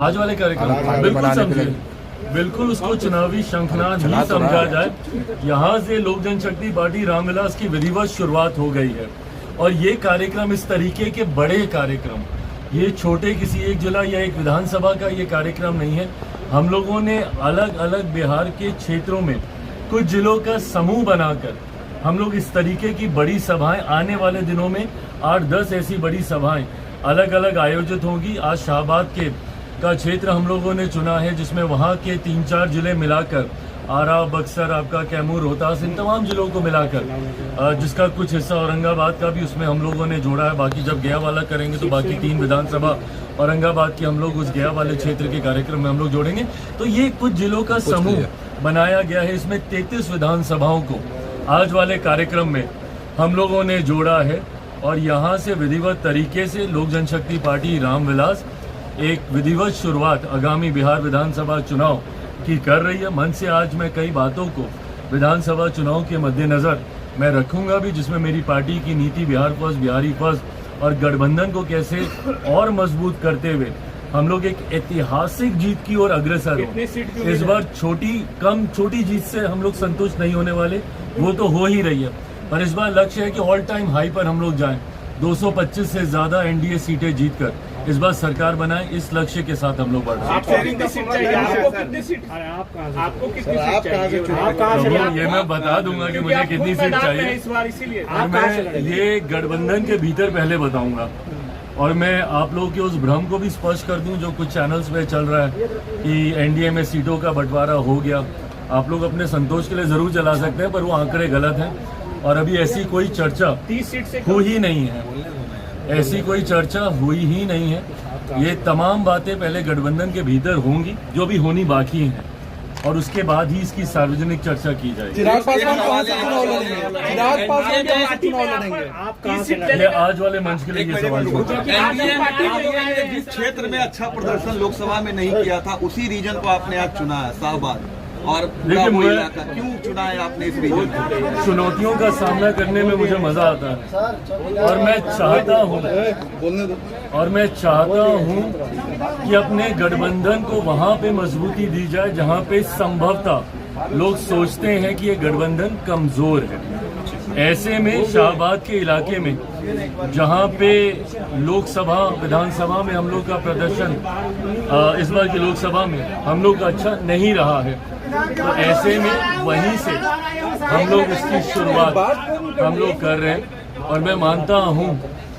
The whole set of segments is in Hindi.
आज वाले कार्यक्रम बिल्कुल समझे, बिल्कुल उसको चुनावी शंखनाद ही समझा जाए। यहाँ से लोक जनशक्ति पार्टी रामविलास की विधिवत शुरुआत हो गई है और ये कार्यक्रम इस तरीके के बड़े कार्यक्रम, ये छोटे किसी एक जिला या एक विधानसभा का ये कार्यक्रम नहीं है। हम लोगों ने अलग अलग बिहार के क्षेत्रों में कुछ जिलों का समूह बनाकर हम लोग इस तरीके की बड़ी सभाएं आने वाले दिनों में 8-10 ऐसी बड़ी सभाएं अलग अलग आयोजित होंगी। आज शाहबाद का क्षेत्र हम लोगों ने चुना है, जिसमें वहाँ के 3-4 जिले मिलाकर आरा, बक्सर, आपका कैमूर, रोहतास, इन तमाम जिलों को मिलाकर, जिसका कुछ हिस्सा औरंगाबाद का भी उसमें हम लोगों ने जोड़ा है। बाकी जब गया वाला करेंगे तो बाकी 3 विधानसभा औरंगाबाद की हम लोग उस गया वाले क्षेत्र के कार्यक्रम में हम लोग जोड़ेंगे। तो ये कुछ जिलों का समूह बनाया गया है। इसमें 33 विधानसभाओं को आज वाले कार्यक्रम में हम लोगों ने जोड़ा है और यहाँ से विधिवत तरीके से लोक जनशक्ति पार्टी रामविलास एक विधिवत शुरुआत आगामी बिहार विधानसभा चुनाव की कर रही है। मन से आज मैं कई बातों को विधानसभा चुनाव के मद्देनजर मैं रखूंगा भी, जिसमें मेरी पार्टी की नीति बिहार फर्स्ट, बिहारी फर्स्ट और गठबंधन को कैसे और मजबूत करते हुए हम लोग एक ऐतिहासिक जीत की ओर अग्रसर हो। इस बार छोटी जीत से हम लोग संतुष्ट नहीं होने वाले, वो तो हो ही रही है, पर इस बार लक्ष्य है कि ऑल टाइम हाई पर हम लोग जाएं, 225 से ज्यादा एनडीए सीटें जीतकर इस बार सरकार बनाए। इस लक्ष्य के साथ हम लोग बढ़ रहे हैं। ये मैं बता दूंगा कि मुझे कितनी सीट चाहिए इस बार, इसीलिए मैं ये गठबंधन के भीतर पहले बताऊंगा। और मैं आप लोगों के उस भ्रम को भी स्पष्ट कर दूं जो कुछ चैनल्स पे चल रहा है कि एनडीए में सीटों का बंटवारा हो गया। आप लोग अपने संतोष के लिए जरूर चला सकते हैं, पर वो आंकड़े गलत हैं और अभी ऐसी कोई चर्चा 30 सीट से हुई ही नहीं है। ऐसी कोई चर्चा हुई ही नहीं है। ये तमाम बातें पहले गठबंधन के भीतर होंगी, जो भी होनी बाकी हैं, और उसके बाद ही इसकी सार्वजनिक चर्चा की जाएगी। चिराग पासवान कहाँ से चुनाव लड़ेंगे? चिराग पासवान कहाँ से चुनाव लड़ेंगे? ये आज वाले मंच के लिए ये सवाल पूछा। जिस क्षेत्र में अच्छा प्रदर्शन लोकसभा में नहीं किया था, उसी रीजन को आपने आज चुना है, शाहबाद। और क्यों चुना है आपने इस रीजन को? चुनौतियों का सामना करने में मुझे मजा आता है और मैं चाहता हूँ कि अपने गठबंधन को वहाँ पे मजबूती दी जाए जहाँ पे संभवतः लोग सोचते हैं कि ये गठबंधन कमजोर है। ऐसे में शाहबाद के इलाके में जहाँ पे लोकसभा विधानसभा में हम लोग का प्रदर्शन इस बार की लोकसभा में हम लोग का अच्छा नहीं रहा है, तो ऐसे में वहीं से हम लोग इसकी शुरुआत हम लोग कर रहे हैं। और मैं मानता हूं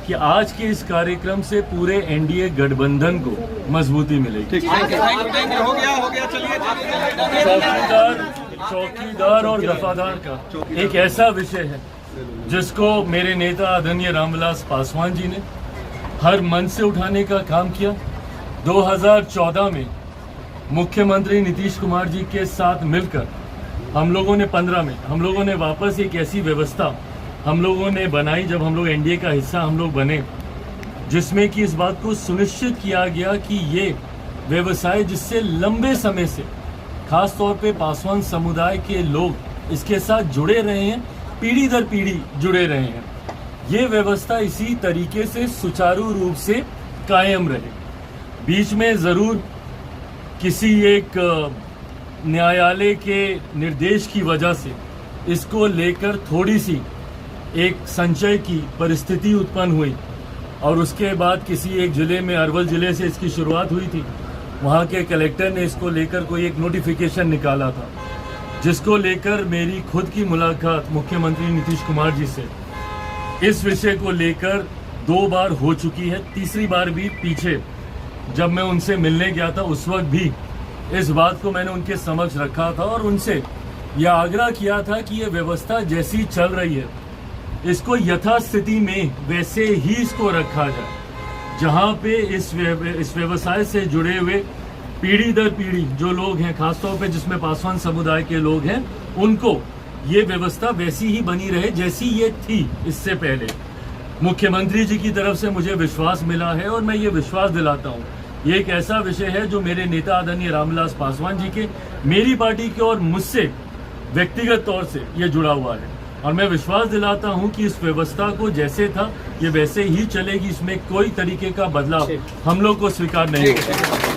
कि आज के इस कार्यक्रम से पूरे एनडीए गठबंधन को मजबूती मिलेगी। हो गया चलिए। चौकीदार और दफादार का एक ऐसा विषय है जिसको मेरे नेता आदरणीय रामविलास पासवान जी ने हर मन से उठाने का काम किया। 2014 में मुख्यमंत्री नीतीश कुमार जी के साथ मिलकर हम लोगों ने 15 में हम लोगों ने वापस एक ऐसी व्यवस्था हम लोगों ने बनाई, जब हम लोग एनडीए का हिस्सा हम लोग बने, जिसमें कि इस बात को सुनिश्चित किया गया कि ये व्यवसाय जिससे लंबे समय से खास तौर पे पासवान समुदाय के लोग इसके साथ जुड़े रहे हैं, पीढ़ी दर पीढ़ी जुड़े रहे हैं, ये व्यवस्था इसी तरीके से सुचारू रूप से कायम रहे। बीच में जरूर किसी एक न्यायालय के निर्देश की वजह से इसको लेकर थोड़ी सी एक संचय की परिस्थिति उत्पन्न हुई और उसके बाद किसी एक जिले में, अरवल जिले से इसकी शुरुआत हुई थी, वहाँ के कलेक्टर ने इसको लेकर कोई एक नोटिफिकेशन निकाला था, जिसको लेकर मेरी खुद की मुलाकात मुख्यमंत्री नीतीश कुमार जी से इस विषय को लेकर 2 बार हो चुकी है। तीसरी बार भी पीछे जब मैं उनसे मिलने गया था, उस वक्त भी इस बात को मैंने उनके समक्ष रखा था और उनसे यह आग्रह किया था कि यह व्यवस्था जैसी चल रही है इसको यथास्थिति में वैसे ही इसको रखा जाए, जहां पे इस व्यवसाय से जुड़े हुए पीढ़ी दर पीढ़ी जो लोग हैं, खासतौर पे जिसमें पासवान समुदाय के लोग हैं, उनको ये व्यवस्था वैसी ही बनी रहे जैसी ये थी इससे पहले। मुख्यमंत्री जी की तरफ से मुझे विश्वास मिला है और मैं ये विश्वास दिलाता हूँ, ये एक ऐसा विषय है जो मेरे नेता आदरणीय रामविलास पासवान जी के, मेरी पार्टी के और मुझसे व्यक्तिगत तौर से ये जुड़ा हुआ है। और मैं विश्वास दिलाता हूं कि इस व्यवस्था को जैसे था ये वैसे ही चलेगी, इसमें कोई तरीके का बदलाव हम लोग को स्वीकार नहीं होगा।